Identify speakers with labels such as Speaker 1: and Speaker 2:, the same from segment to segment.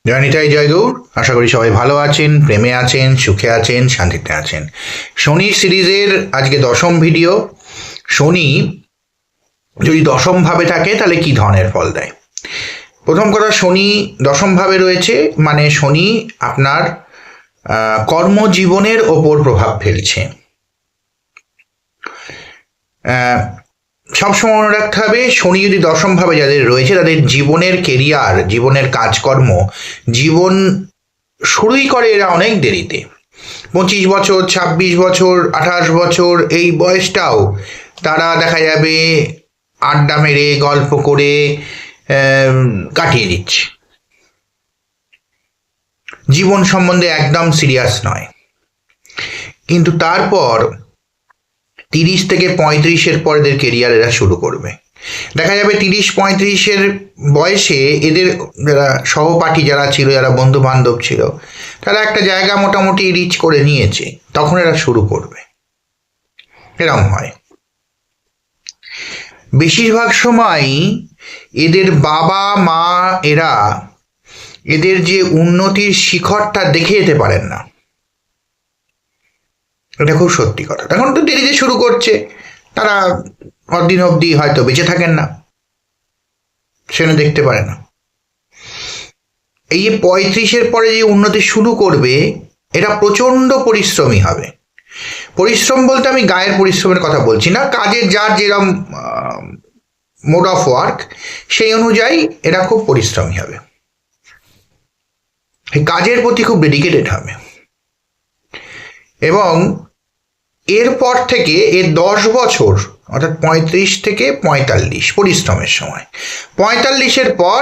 Speaker 1: জয় নিতাই, জয় গৌর। আশা করি সবাই ভালো আছেন, প্রেমে আছেন, সুখে আছেন, শান্তিতে আছেন। শনি সিরিজের আজকে দশম ভিডিও। শনি যদি দশম ভাবে থাকে তাহলে কি ধরনের ফল দেয়? প্রথম কথা, শনি দশম ভাবে রয়েছে মানে শনি আপনার কর্মজীবনের ওপর প্রভাব ফেলছে। সবসময় মনে রাখতে হবে, শনি যদি দশম ভাবে যাদের রয়েছে তাদের জীবনের কেরিয়ার, জীবনের কাজকর্ম, জীবন শুরুই করে এরা অনেক দেরিতে। 25 বছর, 26 বছর, 28 বছর এই বয়সটাও তারা দেখা যাবে আড্ডা মেরে গল্প করে কাটিয়ে দিচ্ছে, জীবন সম্বন্ধে একদম সিরিয়াস নয়। কিন্তু তারপর 30 থেকে 35-এর পর এদের কেরিয়ার এরা শুরু করবে। দেখা যাবে 30-35-এর বয়সে এদের যারা সহপাঠী যারা ছিল, যারা বন্ধু বান্ধব ছিল, তারা একটা জায়গা মোটামুটি রিচ করে নিয়েছে, তখন এরা শুরু করবে। এরম হয়। বেশিরভাগ সময়ই এদের বাবা মা এরা এদের যে উন্নতির শিখরটা দেখে যেতে পারেন না। এটা খুব সত্যি কথা। তখন তো দেরিতে শুরু করছে, তারা অদিন অবধি হয়তো বেঁচে থাকেন না, সেটা দেখতে পারে না। এই যে 35-এর পরে যে উন্নতি শুরু করবে, এটা প্রচণ্ড পরিশ্রমী হবে। পরিশ্রম বলতে আমি গায়ের পরিশ্রমের কথা বলছি না, কাজের যার যেরকম মোড অফ ওয়ার্ক সেই অনুযায়ী এরা খুব পরিশ্রমী হবে, এই কাজের প্রতি খুব ডেডিকেটেড হবে। এবং এরপর থেকে এর 10 বছর, অর্থাৎ 35 থেকে 45 পরিশ্রমের সময়, 45-এর পর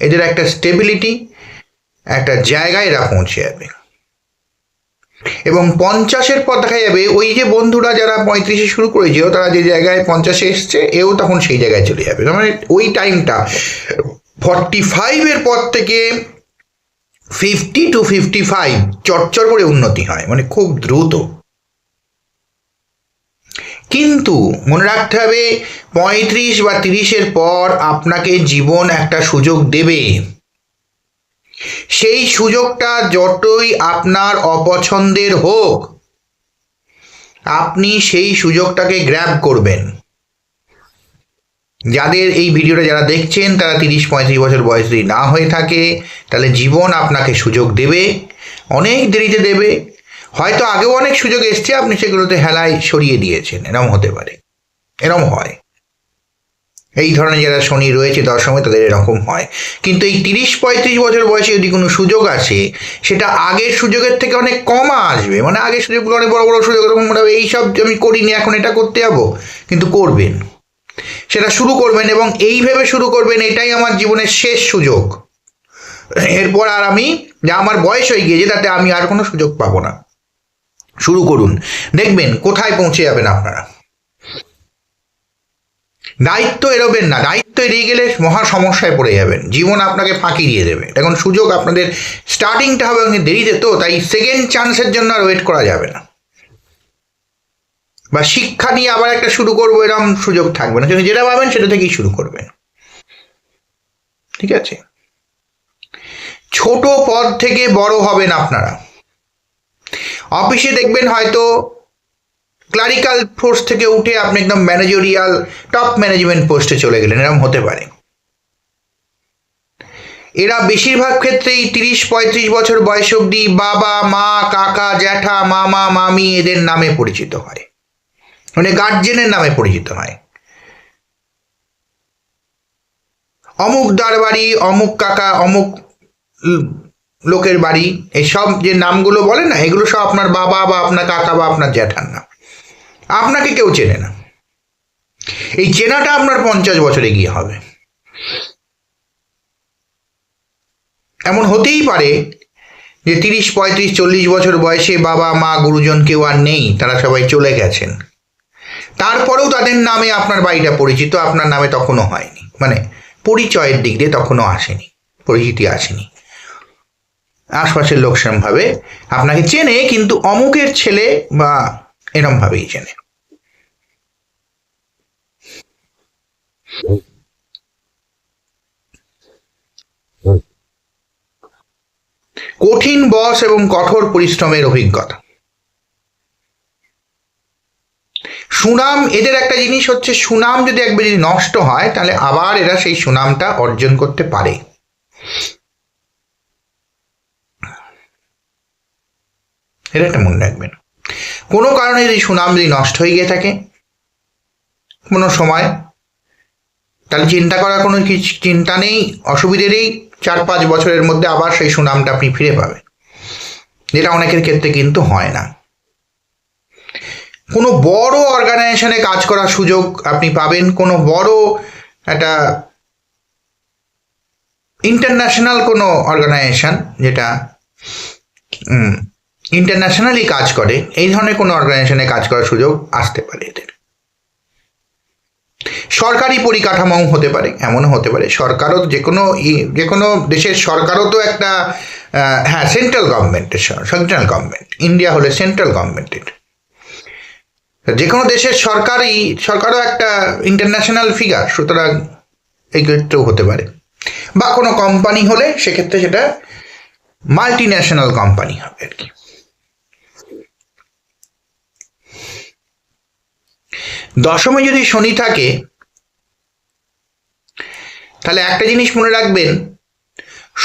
Speaker 1: এদের একটা স্টেবিলিটি, একটা জায়গায় এরা পৌঁছে যাবে। এবং 50-এর পর দেখা যাবে ওই যে বন্ধুরা যারা 35-এ শুরু করেছিল তারা যে জায়গায় 50-এ এসছে, এও তখন সেই জায়গায় চলে যাবে। মানে ওই টাইমটা 45-এর পর থেকে 50 to 55 চটচর করে উন্নতি হয়, মানে খুব দ্রুত। কিন্তু মনে রাখতে হবে, 35 বা 30-এর পর আপনাকে জীবন একটা সুযোগ দেবে। সেই সুযোগটা যতই আপনার অপছন্দের হোক, আপনি সেই সুযোগটাকে গ্র্যাব করবেন। যাদের এই ভিডিওটা যারা দেখছেন তারা 30-35 বছর বয়স যদি না হয়ে থাকে, তাহলে জীবন আপনাকে সুযোগ দেবে, অনেক দেরিতে দেবে। হয়তো আগেও অনেক সুযোগ এসছে, আপনি সেগুলোতে হেলায় সরিয়ে দিয়েছেন, এরম হতে পারে, এরম হয়। এই ধরনের যারা শনি রয়েছে দশমে তাদের এরকম হয়। কিন্তু এই 30-35 বছর বয়সে যদি কোনো সুযোগ আসে, সেটা আগের সুযোগের থেকে অনেক কম আসবে। মানে আগের সুযোগগুলো অনেক বড় বড় সুযোগ, এরকম মনে হবে এইসব আমি করিনি, এখন এটা করতে যাবো, কিন্তু করবেন, সেটা শুরু করবেন এবং এই ভেবে শুরু করবেন এটাই আমার জীবনের শেষ সুযোগ, এরপর আর আমি, যা আমার বয়স হয়ে গিয়েছে তাতে আমি আর কোনো সুযোগ পাবো না। শুরু করুন, দেখবেন কোথায় পৌঁছে যাবেন আপনারা। দায়িত্ব এড়োবেন না, দায়িত্ব এড়িয়ে গেলে মহা সমস্যায় পড়ে যাবেন, জীবন আপনাকে ফাঁকি দিয়ে দেবে। এখন সুযোগ আপনাদের স্টার্টিংটা হবে অনেক দেরিতে, তো তাই সেকেন্ড চান্সের জন্য আর ওয়েট করা যাবে না। বা শিক্ষা নিয়ে আবার একটা শুরু করবো এরকম সুযোগ থাকবে না, যেটা পাবেন সেটা থেকেই শুরু করবেন। ঠিক আছে? ছোট পদ থেকে বড় হবেন আপনারা। অফিসে দেখবেন হয়তো ক্লারিক্যাল ফোর্স থেকে উঠে আপনি একদম ম্যানেজরিয়াল টপ ম্যানেজমেন্ট পোস্টে চলে গেলেন, এরকম হতে পারে। এরা বেশিরভাগ ক্ষেত্রেই 30-35 বছর বয়স অবধি বাবা মা কাকা জ্যাঠা মামা মামি এদের নামে পরিচিত হয়, মানে গার্জেনের নামে পরিচিত হয়। অমুক দার বাড়ি, অমুক কাকা, অমুক লোকের বাড়ি, এসব যে নামগুলো বলে না, এগুলো সব আপনার বাবা বা আপনার কাকা বা আপনার জ্যাঠার নাম। আপনাকে কেউ চেনে না। এই চেনাটা আপনার 50 বছরে গিয়ে হবে। এমন হতেই পারে যে 30-35-40 বছর বয়সে বাবা মা গুরুজন কেউ আর নেই, তারা সবাই চলে গেছেন, তারপরেও তাদের নামে আপনার বাড়িটা পরিচিত, আপনার নামে তখনও হয়নি, মানে পরিচয়ের দিক দিয়ে তখনও আসেনি, পরিচিতি আসেনি। আশপাশের লোক সেরমভাবে আপনাকে চেনে, কিন্তু অমুকের ছেলে বা এরমভাবেই চেনে। কঠিন বস এবং কঠোর পরিশ্রমের অভিজ্ঞতা। সুনাম, এদের একটা জিনিস হচ্ছে সুনাম যদি একবার যদি নষ্ট হয় তাহলে আবার এরা সেই সুনামটা অর্জন করতে পারে। এটা একটা মনে রাখবেন। কোনো কারণে যদি সুনাম যদি নষ্ট হয়ে গিয়ে থাকে কোনো সময়, তাহলে চিন্তা করার কোনো কিছু চিন্তা নেই, অসুবিধে নেই, 4-5 বছরের মধ্যে আবার সেই সুনামটা আপনি ফিরে পাবেন, যেটা অনেকের ক্ষেত্রে কিন্তু হয় না। কোনো বড় অর্গানাইজেশনে কাজ করার সুযোগ আপনি পাবেন, কোনো বড় একটা ইন্টারন্যাশনাল কোনো অর্গানাইজেশন যেটা ইন্টারন্যাশনালি কাজ করে, এই ধরনের কোনো অর্গানাইজেশনে কাজ করার সুযোগ আসতে পারে এদের। সরকারি পরিকাঠামো হতে পারে, এমনও হতে পারে সরকারও যে কোনো দেশের সরকারও তো একটা হ্যাঁ সেন্ট্রাল গভর্নমেন্ট, ইন্ডিয়া হলে সেন্ট্রাল গভর্নমেন্টের, যে কোনো দেশের সরকারও একটা ইন্টারন্যাশনাল ফিগার, সুতরাং এই ক্ষেত্রেও হতে পারে। বা কোনো কোম্পানি হলে সেক্ষেত্রে সেটা মাল্টি ন্যাশনাল কোম্পানি হবে আর কি। দশমে যদি শনি থাকে তাহলে একটা জিনিস মনে রাখবেন,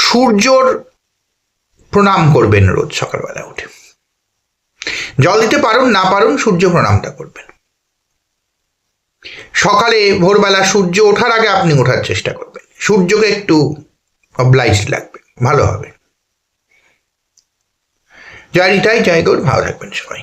Speaker 1: সূর্যর প্রণাম করবেন রোজ সকালবেলা উঠে, জল দিতে পারুন না পারুন সূর্য প্রণামটা করবেন। সকালে ভোরবেলা সূর্য ওঠার আগে আপনি ওঠার চেষ্টা করবেন, সূর্যকে একটু অবলাইজ লাগবে, ভালো হবে। জয় নিতাই, জয় গৌর, ভালো থাকবেন সবাই।